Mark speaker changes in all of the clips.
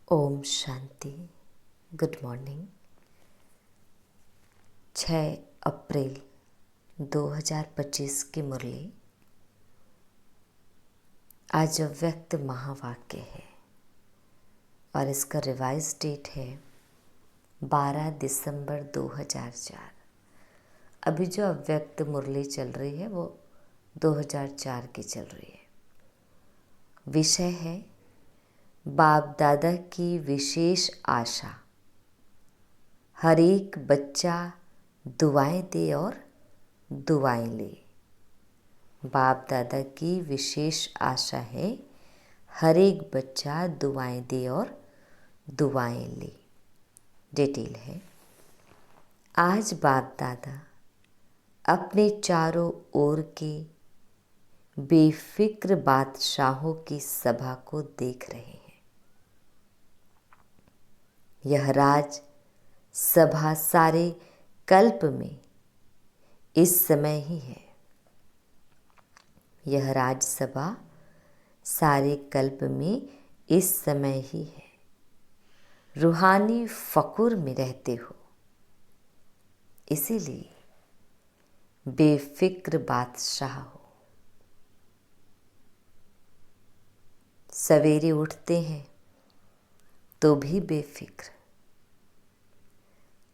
Speaker 1: Om Shanti. Good morning. 6 अप्रैल 2025 की मुरली। आज अव्यक्त महावाक्य है और इसका रिवाइज डेट है 12 दिसंबर 2004। अभी जो अव्यक्त मुरली चल रही है वो 2004 की चल रही है। विषय है बाप दादा की विशेष आशा। हर एक बच्चा दुआएं दे और दुआएं ले। बाप दादा की विशेष आशा है हर एक बच्चा दुआएं दे और दुआएं ले। डिटेल है, आज बाप दादा अपने चारों ओर के बेफिक्र बादशाहों की सभा को देख रहे हैं। यह राज सभा सारे कल्प में इस समय ही है। यह राजसभा सारे कल्प में इस समय ही है। रूहानी फकुर में रहते हो, इसीलिए बेफिक्र बादशाह हो। सवेरे उठते हैं तो भी बेफिक्र,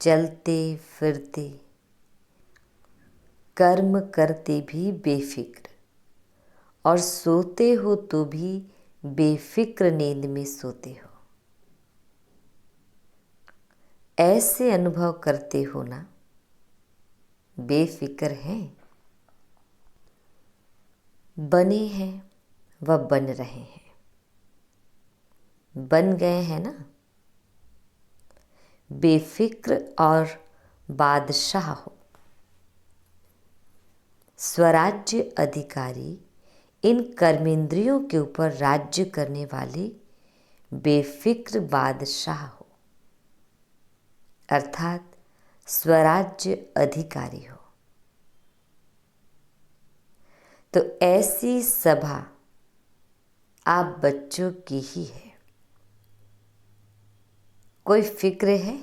Speaker 1: चलते फिरते कर्म करते भी बेफिक्र, और सोते हो तो भी बेफिक्र नींद में सोते हो। ऐसे अनुभव करते हो ना, बेफिक्र हैं। बने हैं व बन रहे हैं। बन गए हैं ना, बेफिक्र और बादशाह हो। स्वराज्य अधिकारी इन कर्मेंद्रियों के ऊपर राज्य करने वाले बेफिक्र बादशाह हो, अर्थात स्वराज्य अधिकारी हो। तो ऐसी सभा आप बच्चों की ही है। कोई फिक्र है?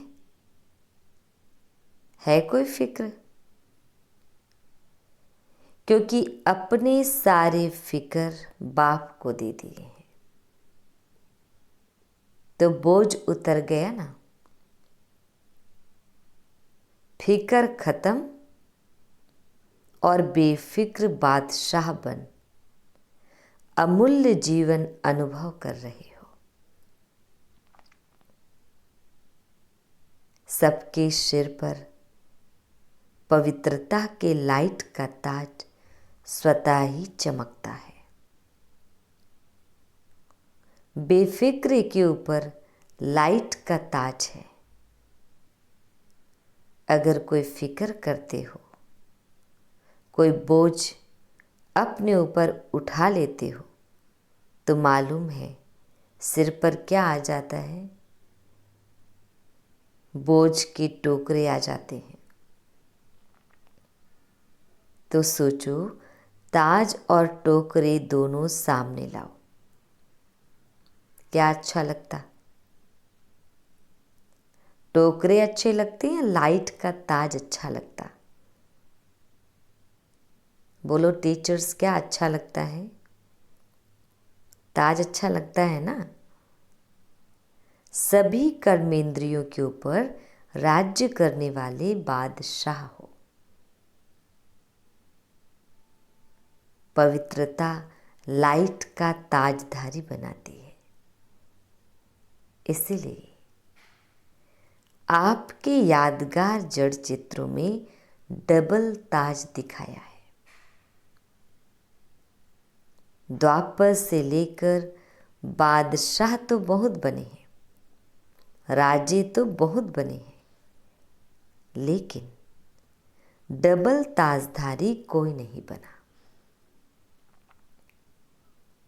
Speaker 1: कोई फिक्र? क्योंकि अपने सारे फिक्र बाप को दे दिए हैं, तो बोझ उतर गया ना। फिक्र खत्म और बेफिक्र बादशाह बन अमूल्य जीवन अनुभव कर रहे हो। सबके सिर पर पवित्रता के लाइट का ताज स्वतः ही चमकता है। बेफिक्र के ऊपर लाइट का ताज है। अगर कोई फिक्र करते हो, कोई बोझ अपने ऊपर उठा लेते हो, तो मालूम है सिर पर क्या आ जाता है? बोझ के टोकरे आ जाते हैं। तो सोचो, ताज और टोकरे दोनों सामने लाओ, क्या अच्छा लगता? टोकरे अच्छे लगते हैं, लाइट का ताज अच्छा लगता? बोलो टीचर्स, क्या अच्छा लगता है? ताज अच्छा लगता है ना। सभी कर्मेंद्रियों के ऊपर राज्य करने वाले बादशाह हो। पवित्रता लाइट का ताजधारी बनाती है। इसीलिए आपके यादगार जड़ चित्रों में डबल ताज दिखाया है। द्वापर से लेकर बादशाह तो बहुत बने हैं, राजे तो बहुत बने हैं, लेकिन डबल ताजधारी कोई नहीं बना।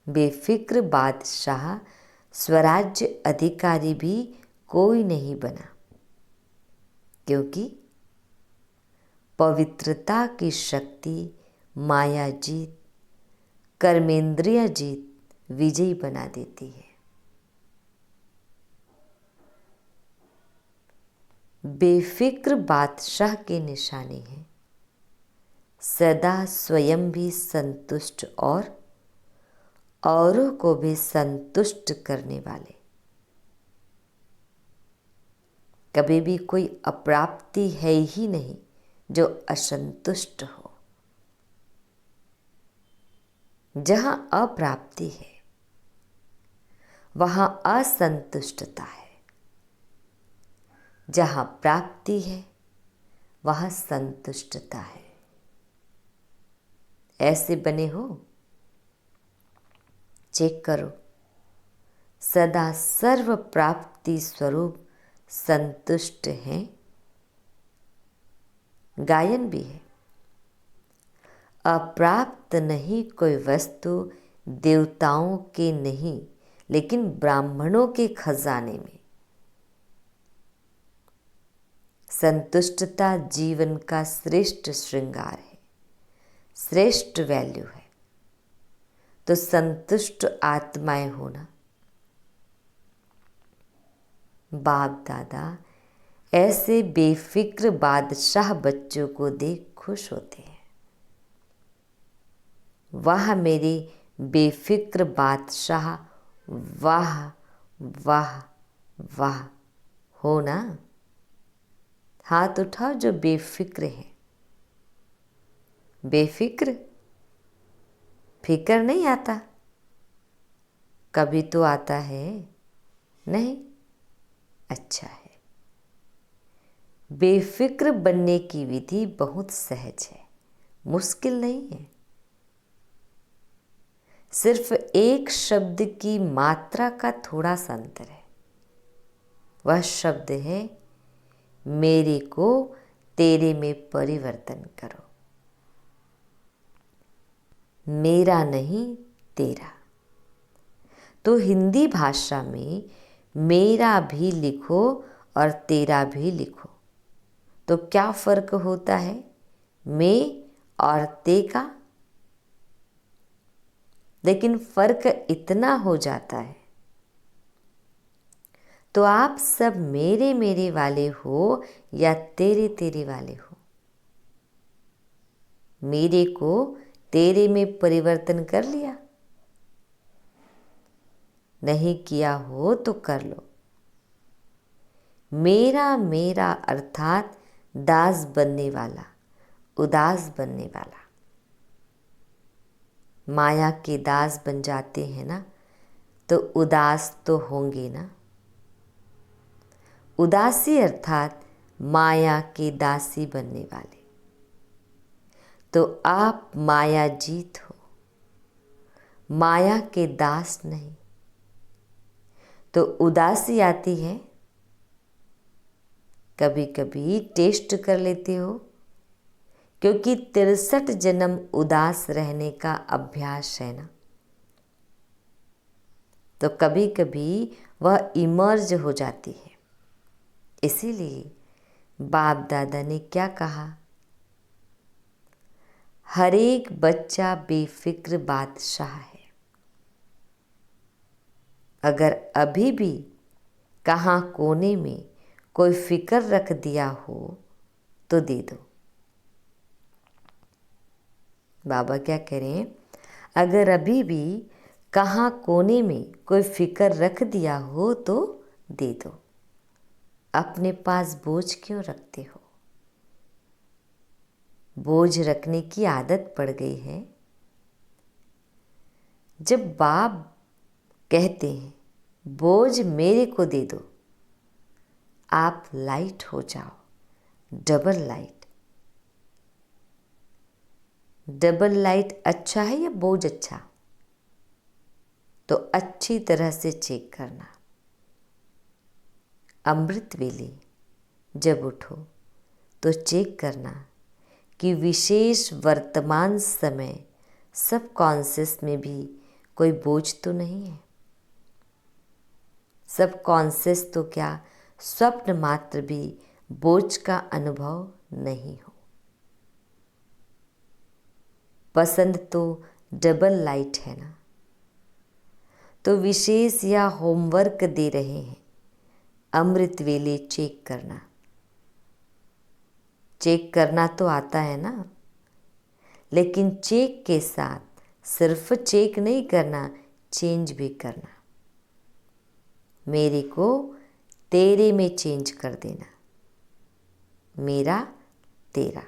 Speaker 1: बेफिक्र बादशाह स्वराज्य अधिकारी भी कोई नहीं बना, क्योंकि पवित्रता की शक्ति माया जीत, कर्मेंद्रिय जीत विजयी बना देती है। बेफिक्र बादशाह की निशानी है, सदा स्वयं भी संतुष्ट और औरों को भी संतुष्ट करने वाले। कभी भी कोई अप्राप्ति है ही नहीं जो असंतुष्ट हो। जहां अप्राप्ति है वहां असंतुष्टता है, जहां प्राप्ति है वहां संतुष्टता है। ऐसे बने हो? चेक करो। सदा सर्व प्राप्ति स्वरूप संतुष्ट हैं। गायन भी है, अप्राप्त नहीं कोई वस्तु देवताओं के नहीं, लेकिन ब्राह्मणों के खजाने में। संतुष्टता जीवन का श्रेष्ठ श्रृंगार है, श्रेष्ठ वैल्यू है। तो संतुष्ट आत्माएं होना। बाप दादा ऐसे बेफिक्र बादशाह बच्चों को देख खुश होते हैं। वाह मेरे बेफिक्र बादशाह, वाह वाह वाह। हो ना? हाथ उठाओ जो बेफिक्र है। बेफिक्र, फिक्र नहीं आता? कभी तो आता है? नहीं? अच्छा है। बेफिक्र बनने की विधि बहुत सहज है, मुश्किल नहीं है। सिर्फ एक शब्द की मात्रा का थोड़ा सा अंतर है। वह शब्द है, मेरे को तेरे में परिवर्तन करो। मेरा नहीं, तेरा। तो हिंदी भाषा में मेरा भी लिखो और तेरा भी लिखो, तो क्या फर्क होता है मैं और ते का? लेकिन फर्क इतना हो जाता है। तो आप सब मेरे मेरे वाले हो या तेरे तेरे वाले हो? मेरे को तेरे में परिवर्तन कर लिया? नहीं किया हो तो कर लो। मेरा मेरा अर्थात दास बनने वाला, उदास बनने वाला। माया के दास बन जाते हैं ना, तो उदास तो होंगे ना। उदासी अर्थात माया के दासी बनने वाले। तो आप माया जीत हो, माया के दास नहीं। तो उदासी आती है, कभी कभी टेस्ट कर लेते हो, क्योंकि 63 जन्म उदास रहने का अभ्यास है ना। तो कभी कभी वह इमर्ज हो जाती है। इसीलिए बाप दादा ने क्या कहा? हर एक बच्चा बेफिक्र बादशाह है। अगर अभी भी कहाँ कोने में कोई फिक्र रख दिया हो तो दे दो। बाबा क्या कह रहे हैं? अगर अभी भी कहाँ कोने में कोई फिक्र रख दिया हो तो दे दो। अपने पास बोझ क्यों रखते हो? बोझ रखने की आदत पड़ गई है। जब बाप कहते हैं बोझ मेरे को दे दो, आप लाइट हो जाओ, डबल लाइट। डबल लाइट अच्छा है या बोझ अच्छा? तो अच्छी तरह से चेक करना। अमृत वेले जब उठो तो चेक करना कि विशेष वर्तमान समय सब कॉन्शियस में भी कोई बोझ तो नहीं है। सब कॉन्शियस तो क्या स्वप्न मात्र भी बोझ का अनुभव नहीं हो। पसंद तो डबल लाइट है ना। तो विशेष या होमवर्क दे रहे हैं, अमृत वेले चेक करना चेक करना तो आता है ना, लेकिन चेक के साथ सिर्फ चेक नहीं करना, चेंज भी करना। मेरे को तेरे में चेंज कर देना, मेरा तेरा।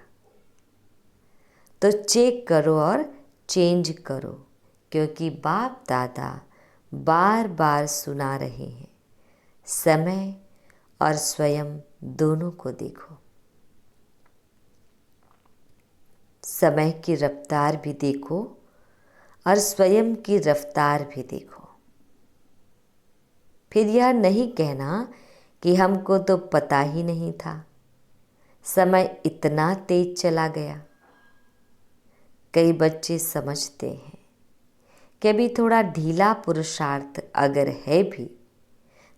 Speaker 1: तो चेक करो और चेंज करो, क्योंकि बाप दादा बार बार सुना रहे हैं, समय और स्वयं दोनों को देखो। समय की रफ्तार भी देखो और स्वयं की रफ्तार भी देखो। फिर यह नहीं कहना कि हमको तो पता ही नहीं था, समय इतना तेज चला गया। कई बच्चे समझते हैं कि अभी थोड़ा ढीला पुरुषार्थ अगर है भी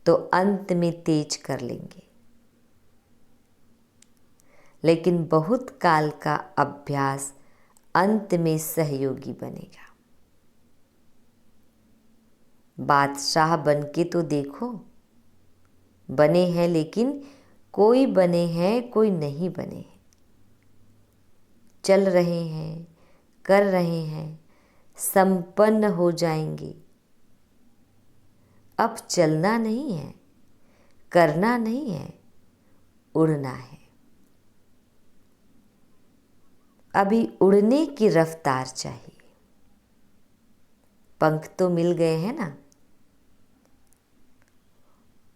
Speaker 1: तो अंत में तेज कर लेंगे, लेकिन बहुत काल का अभ्यास अंत में सहयोगी बनेगा। बादशाह बन के तो देखो, बने हैं, लेकिन कोई बने हैं कोई नहीं बने हैं। चल रहे हैं, कर रहे हैं, संपन्न हो जाएंगे। अब चलना नहीं है, करना नहीं है, उड़ना है। अभी उड़ने की रफ्तार चाहिए। पंख तो मिल गए हैं ना।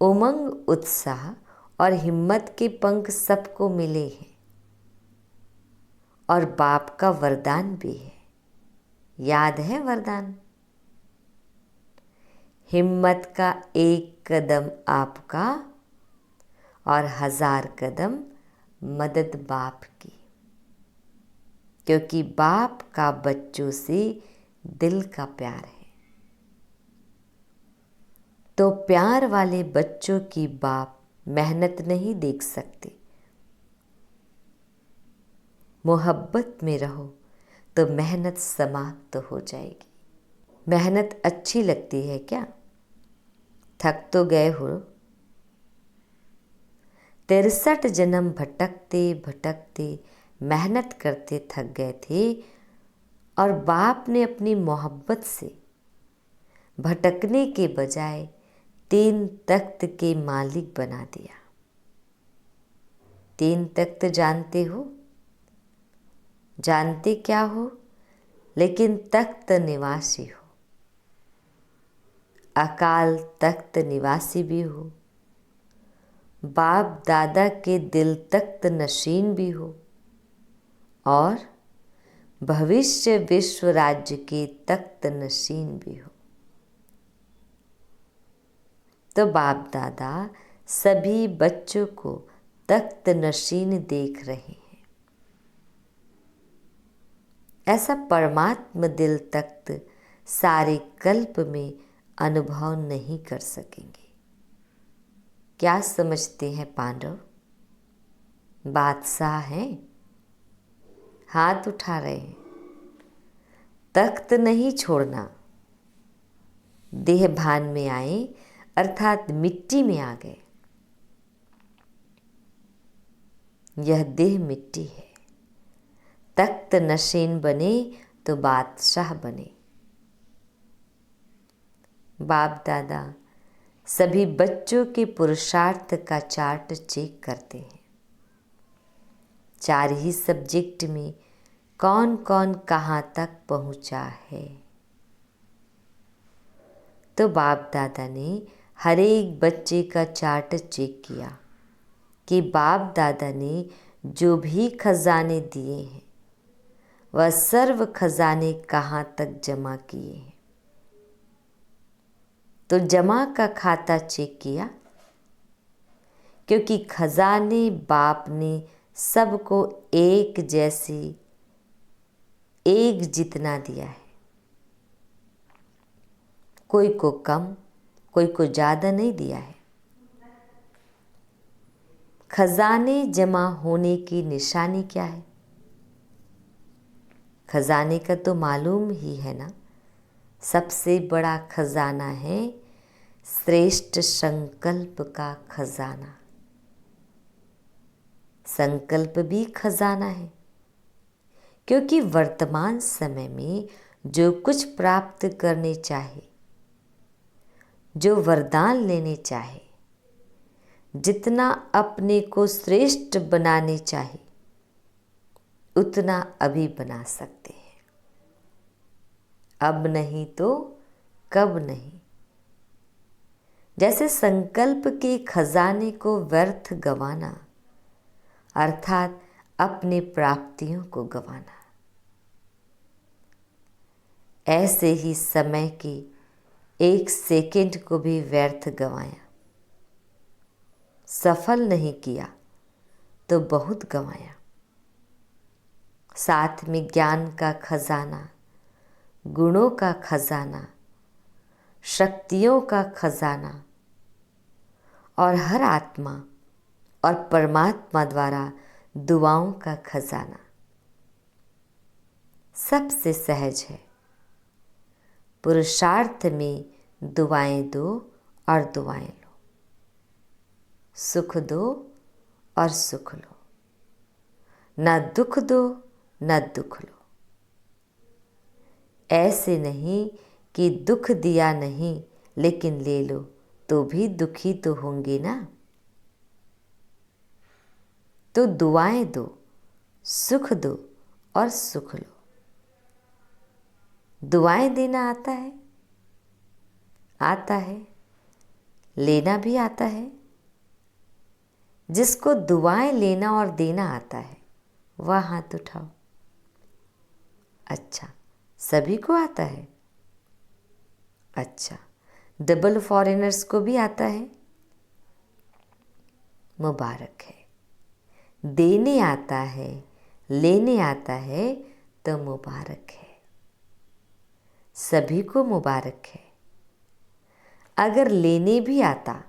Speaker 1: उमंग, उत्साह और हिम्मत के पंख सबको मिले हैं, और बाप का वरदान भी है। याद है वरदान? हिम्मत का एक कदम आपका और 1000 कदम मदद बाप की, क्योंकि बाप का बच्चों से दिल का प्यार है। तो प्यार वाले बच्चों की बाप मेहनत नहीं देख सकते। मोहब्बत में रहो तो मेहनत समाप्त हो जाएगी। मेहनत अच्छी लगती है क्या? थक तो गए हो। 63 जन्म भटकते भटकते मेहनत करते थक गए थे, और बाप ने अपनी मोहब्बत से भटकने के बजाय 3 तख्त के मालिक बना दिया। 3 तख्त जानते हो? जानते क्या हो? लेकिन तख्त निवासी हो। अकाल तख्त निवासी भी हो, बाप दादा के दिल तख्त नशीन भी हो, और भविष्य विश्व राज्य के तख्त नशीन भी हो। तो बाप दादा सभी बच्चों को तख्त नशीन देख रहे हैं। ऐसा परमात्म दिल तख्त सारे कल्प में अनुभव नहीं कर सकेंगे। क्या समझते हैं पांडव? बादशाह हैं, हाथ उठा रहे हैं। तख्त नहीं छोड़ना। देह भान में आए अर्थात मिट्टी में आ गए। यह देह मिट्टी है। तख्त नशीन बने तो बादशाह बने। बाप दादा सभी बच्चों के पुरुषार्थ का चार्ट चेक करते हैं। 4 ही सब्जेक्ट में कौन कौन कहाँ तक पहुँचा है। तो बाप दादा ने हर एक बच्चे का चार्ट चेक किया कि बाप दादा ने जो भी खजाने दिए हैं वह सर्व खजाने कहाँ तक जमा किए हैं। तो जमा का खाता चेक किया, क्योंकि खजाने बाप ने सबको एक जैसी, एक जितना दिया है। कोई को कम, कोई को ज़्यादा नहीं दिया है। खजाने जमा होने की निशानी क्या है? खजाने का तो मालूम ही है ना। सबसे बड़ा खजाना है श्रेष्ठ संकल्प का खजाना। संकल्प भी खजाना है, क्योंकि वर्तमान समय में जो कुछ प्राप्त करने चाहे, जो वरदान लेने चाहे, जितना अपने को श्रेष्ठ बनाने चाहे, उतना अभी बना सकते हैं। अब नहीं तो कब नहीं। जैसे संकल्प के खजाने को व्यर्थ गंवाना अर्थात अपने प्राप्तियों को गंवाना, ऐसे ही समय की एक सेकंड को भी व्यर्थ गंवाया, सफल नहीं किया तो बहुत गंवाया। साथ में ज्ञान का खजाना, गुणों का खजाना, शक्तियों का खजाना और हर आत्मा और परमात्मा द्वारा दुआओं का खजाना सबसे सहज है। पुरुषार्थ में दुआएं दो और दुआएं लो, सुख दो और सुख लो, न दुख दो न दुख लो। ऐसे नहीं कि दुख दिया नहीं लेकिन ले लो तो भी दुखी तो होंगे ना। तो दुआएं दो, सुख दो और सुख लो। दुआएं देना आता है, आता है, लेना भी आता है। जिसको दुआएं लेना और देना आता है वह हाथ उठाओ। अच्छा, सभी को आता है? अच्छा, डबल फॉरेनर्स को भी आता है? मुबारक है। देने आता है, लेने आता है तो मुबारक है। सभी को मुबारक है। अगर लेने भी आता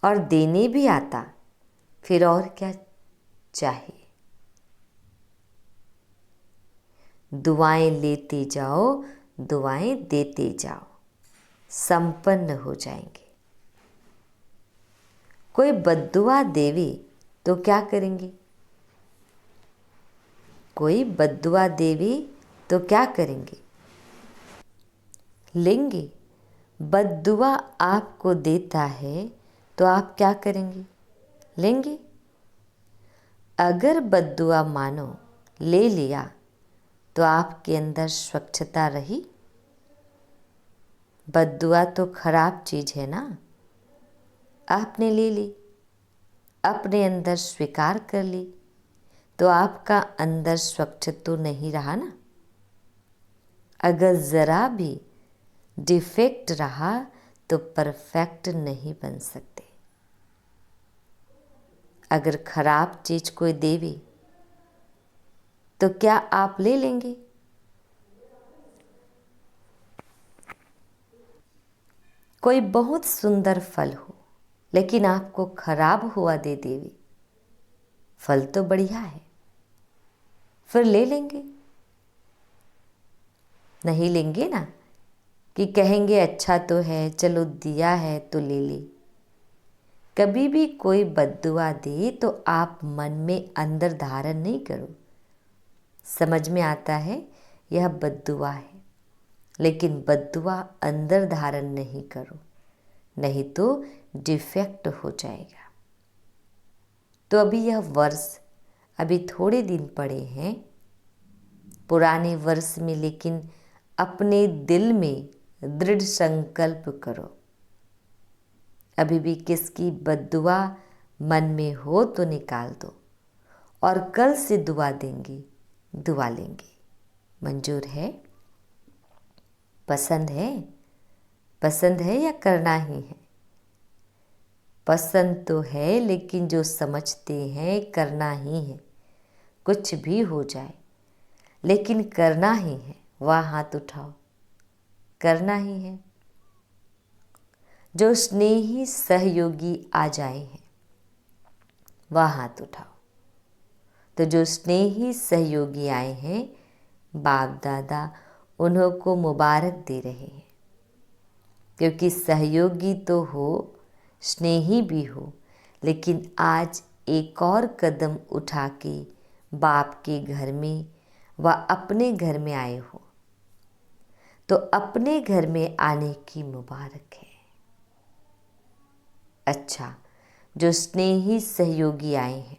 Speaker 1: और देने भी आता फिर और क्या चाहिए। दुआएं लेते जाओ, दुआएं देते जाओ, संपन्न हो जाएंगे। कोई बद्दुआ देवे तो क्या करेंगे? कोई बद्दुआ देवे तो क्या करेंगे? लेंगे। बद्दुआ आपको देता है तो आप क्या करेंगे? लेंगे। अगर बद्दुआ मानो ले लिया तो आपके अंदर स्वच्छता रही? बद्दुआ तो खराब चीज है ना। आपने ले ली, अपने अंदर स्वीकार कर ली, तो आपका अंदर स्वच्छ तो नहीं रहा ना। अगर जरा भी डिफेक्ट रहा तो परफेक्ट नहीं बन सकते। अगर खराब चीज कोई देवे तो क्या आप ले लेंगे? कोई बहुत सुंदर फल हो लेकिन आपको खराब हुआ दे देवे, फल तो बढ़िया है, फिर ले लेंगे? नहीं लेंगे ना, कि कहेंगे अच्छा तो है, चलो दिया है तो ले ले। कभी भी कोई बद्दुआ दे तो आप मन में अंदर धारण नहीं करो। समझ में आता है यह बद्दुआ है, लेकिन बद्दुआ अंदर धारण नहीं करो, नहीं तो डिफेक्ट हो जाएगा। तो अभी यह वर्ष, अभी थोड़े दिन पड़े हैं पुराने वर्ष में, लेकिन अपने दिल में दृढ़ संकल्प करो। अभी भी किसकी बद्दुआ मन में हो तो निकाल दो और कल से दुआ देंगे, दुआ लेंगे। मंजूर है? पसंद है? पसंद है या करना ही है? पसंद तो है, लेकिन जो समझते हैं करना ही है। कुछ भी हो जाए लेकिन करना ही है। वह हाथ उठाओ, करना ही है। जो स्नेही सहयोगी आ जाए हैं वह हाथ उठाओ। तो जो स्नेही सहयोगी आए हैं, बाप दादा उन्हों को मुबारक दे रहे हैं, क्योंकि सहयोगी तो हो, स्नेही भी हो, लेकिन आज एक और कदम उठा के बाप के घर में व अपने घर में आए हो तो अपने घर में आने की मुबारक है। अच्छा, जो स्नेही सहयोगी आए हैं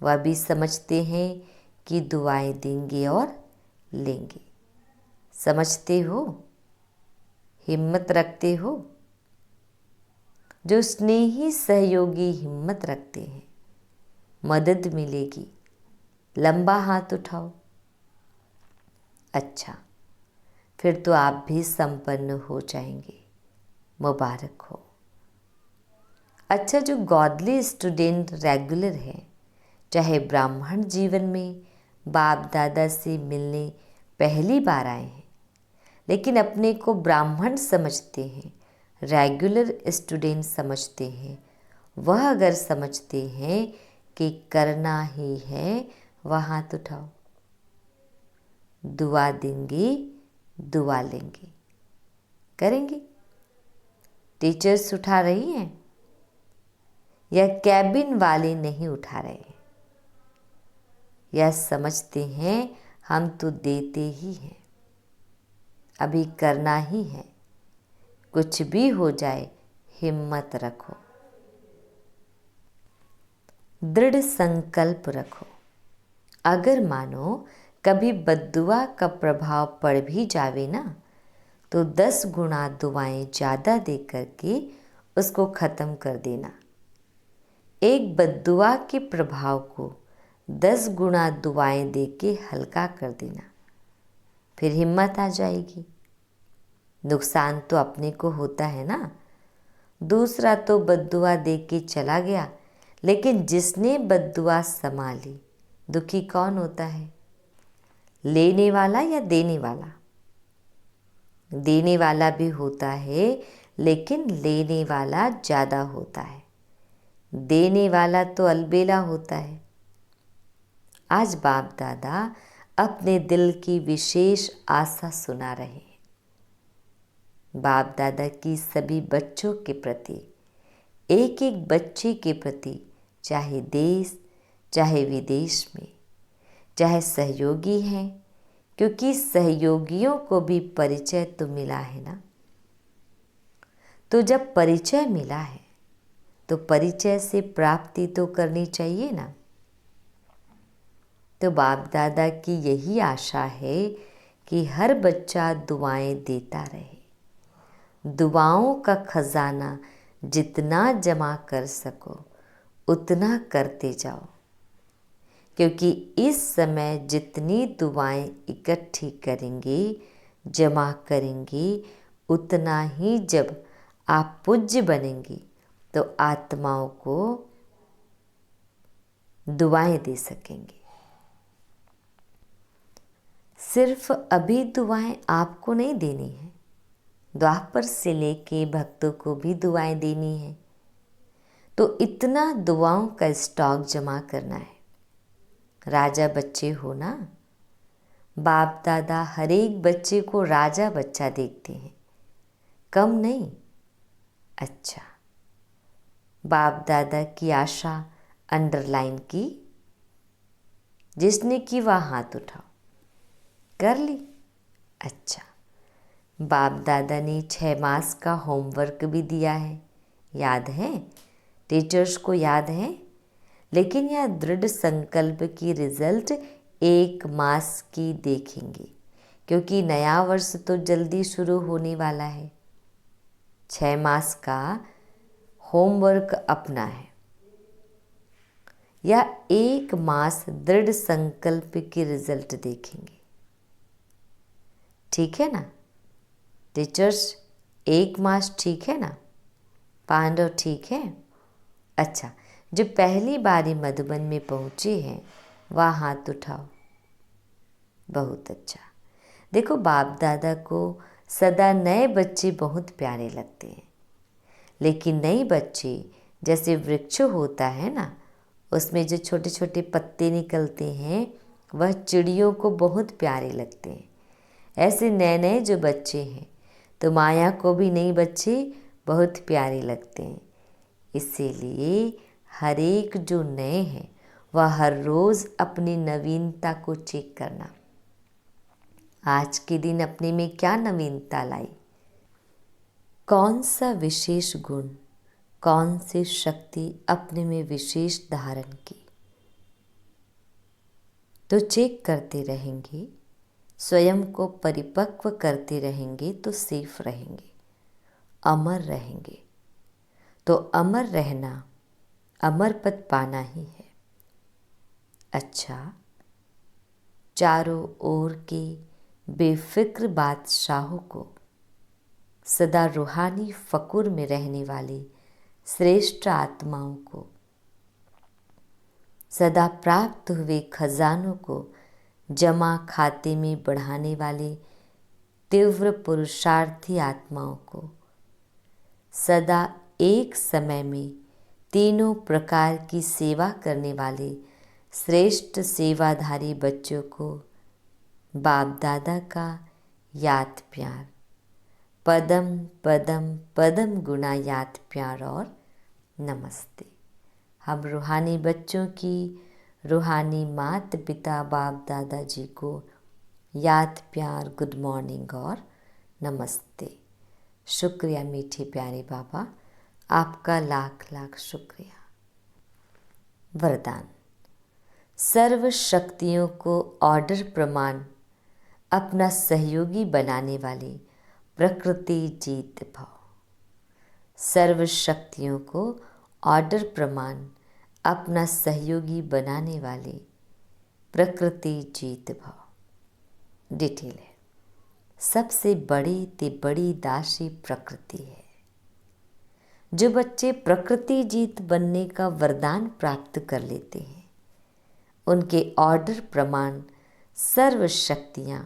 Speaker 1: वह भी समझते हैं कि दुआएं देंगे और लेंगे। समझते हो, हिम्मत रखते हो। जो स्नेही सहयोगी हिम्मत रखते हैं, मदद मिलेगी। लंबा हाथ उठाओ। अच्छा, फिर तो आप भी संपन्न हो जाएंगे। मुबारक हो। अच्छा, जो गॉडली स्टूडेंट रेगुलर है, चाहे ब्राह्मण जीवन में बाप दादा से मिलने पहली बार आए हैं लेकिन अपने को ब्राह्मण समझते हैं, रेगुलर स्टूडेंट समझते हैं, वह अगर समझते हैं कि करना ही है, वह हाथ उठाओ। दुआ देंगे, दुआ लेंगे। करेंगे। टीचर्स उठा रही हैं या कैबिन वाले नहीं उठा रहे हैं? यह समझते हैं हम तो देते ही हैं, अभी करना ही है। कुछ भी हो जाए हिम्मत रखो, दृढ़ संकल्प रखो। अगर मानो कभी बद्दुआ का प्रभाव पड़ भी जावे ना, तो 10 गुना दुआएं ज़्यादा दे करके उसको ख़त्म कर देना। एक बद्दुआ के प्रभाव को 10 गुना दुआएं दे के हल्का कर देना, फिर हिम्मत आ जाएगी। नुकसान तो अपने को होता है ना, दूसरा तो बद्दुआ दे के चला गया, लेकिन जिसने बद्दुआ संभाली, दुखी कौन होता है? लेने वाला या देने वाला? देने वाला भी होता है, लेकिन लेने वाला ज़्यादा होता है। देने वाला तो अलबेला होता है। आज बाप दादा अपने दिल की विशेष आशा सुना रहे हैं। बाप दादा की सभी बच्चों के प्रति, एक एक बच्चे के प्रति, चाहे देश चाहे विदेश में, चाहे सहयोगी हैं, क्योंकि सहयोगियों को भी परिचय तो मिला है ना। तो जब परिचय मिला है तो परिचय से प्राप्ति तो करनी चाहिए ना। तो बाप दादा की यही आशा है कि हर बच्चा दुआएं देता रहे। दुआओं का खजाना जितना जमा कर सको उतना करते जाओ, क्योंकि इस समय जितनी दुआएं इकट्ठी करेंगे, जमा करेंगे, उतना ही जब आप पूज्य बनेंगे तो आत्माओं को दुआएं दे सकेंगे। सिर्फ अभी दुआएं आपको नहीं देनी है, द्वापर से लेके भक्तों को भी दुआएं देनी है। तो इतना दुआओं का स्टॉक जमा करना है। राजा बच्चे हो ना, बाप दादा हर एक बच्चे को राजा बच्चा देखते हैं, कम नहीं। अच्छा, बाप दादा की आशा अंडरलाइन की, जिसने की वह हाथ उठाओ। कर ली? अच्छा, बाप दादा ने 6 मास का होमवर्क भी दिया है, याद है? टीचर्स को याद है। लेकिन यह दृढ़ संकल्प की रिजल्ट 1 मास की देखेंगे, क्योंकि नया वर्ष तो जल्दी शुरू होने वाला है। 6 मास का होमवर्क अपना है, या 1 मास दृढ़ संकल्प की रिजल्ट देखेंगे। ठीक है ना टीचर्स? 1 मास ठीक है ना? पांडव ठीक है? अच्छा, जो पहली बारी मधुबन में पहुँचे हैं वह हाथ उठाओ। बहुत अच्छा। देखो, बाप दादा को सदा नए बच्चे बहुत प्यारे लगते हैं, लेकिन नए बच्चे जैसे वृक्ष होता है ना, उसमें जो छोटे छोटे पत्ते निकलते हैं वह चिड़ियों को बहुत प्यारे लगते हैं। ऐसे नए नए जो बच्चे हैं तो माया को भी नए बच्चे बहुत प्यारे लगते हैं। इसीलिए हर एक जो नए हैं वह हर रोज़ अपनी नवीनता को चेक करना। आज के दिन अपने में क्या नवीनता लाई, कौन सा विशेष गुण, कौन सी शक्ति अपने में विशेष धारण की। तो चेक करते रहेंगे, स्वयं को परिपक्व करते रहेंगे तो सेफ रहेंगे, अमर रहेंगे। तो अमर रहना, अमर पद पाना ही है। अच्छा, चारों ओर के बेफिक्र बादशाहों को, सदा रूहानी फकुर में रहने वाली श्रेष्ठ आत्माओं को, सदा प्राप्त हुए खजानों को जमा खाते में बढ़ाने वाले तीव्र पुरुषार्थी आत्माओं को, सदा एक समय में तीनों प्रकार की सेवा करने वाले श्रेष्ठ सेवाधारी बच्चों को बाप दादा का याद प्यार, पदम पदम पदम गुना याद प्यार और नमस्ते। हम रूहानी बच्चों की रूहानी माता पिता बाप दादा जी को याद प्यार, गुड मॉर्निंग और नमस्ते। शुक्रिया मीठे प्यारे बाबा, आपका लाख लाख शुक्रिया। वरदान। सर्व शक्तियों को ऑर्डर प्रमाण अपना सहयोगी बनाने वाले प्रकृति जीत भाव। सर्व शक्तियों को ऑर्डर प्रमाण अपना सहयोगी बनाने वाले प्रकृति जीत भाव। डिटेल है, सबसे बड़ी ते बड़ी दासी प्रकृति है। जो बच्चे प्रकृति जीत बनने का वरदान प्राप्त कर लेते हैं, उनके ऑर्डर प्रमाण सर्व शक्तियाँ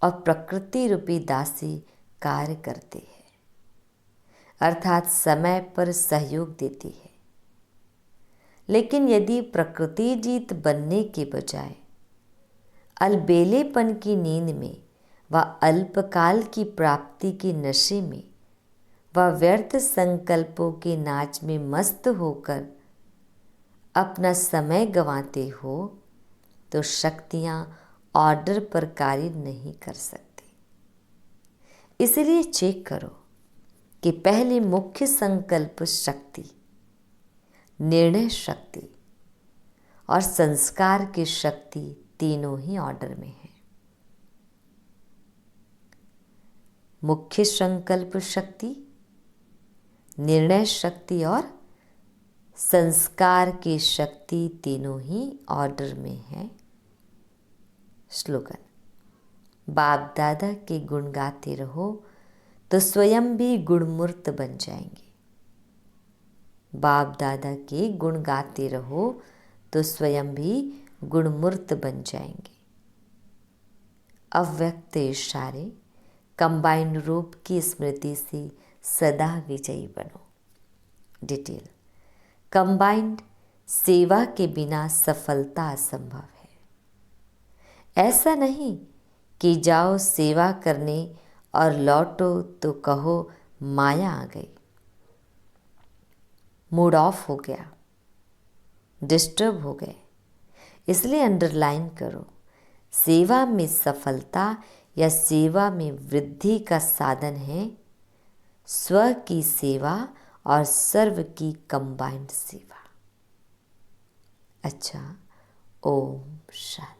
Speaker 1: और प्रकृति रूपी दासी कार्य करते हैं, अर्थात समय पर सहयोग देती है। लेकिन यदि प्रकृति जीत बनने के बजाय अलबेलेपन की नींद में व अल्पकाल की प्राप्ति के नशे में व व्यर्थ संकल्पों के नाच में मस्त होकर अपना समय गंवाते हो, तो शक्तियाँ ऑर्डर पर कार्य नहीं कर सकती। इसलिए चेक करो कि पहले मुख्य संकल्प शक्ति, निर्णय शक्ति और संस्कार की शक्ति तीनों ही ऑर्डर में है। मुख्य संकल्प शक्ति, निर्णय शक्ति और संस्कार की शक्ति तीनों ही ऑर्डर में है। स्लोगन। बाप दादा के गुण गाते रहो तो स्वयं भी गुणमूर्त बन जाएंगे। बाप दादा के गुण गाते रहो तो स्वयं भी गुणमूर्त बन जाएंगे। अव्यक्त इशारे कंबाइंड रूप की स्मृति से सदा विजयी बनो। डिटेल। कंबाइंड सेवा के बिना सफलता असंभव है। ऐसा नहीं कि जाओ सेवा करने और लौटो तो कहो माया आ गई, मूड ऑफ हो गया, डिस्टर्ब हो गए। इसलिए अंडरलाइन करो, सेवा में सफलता या सेवा में वृद्धि का साधन है स्व की सेवा और सर्व की कंबाइंड सेवा। अच्छा, ओम शांति।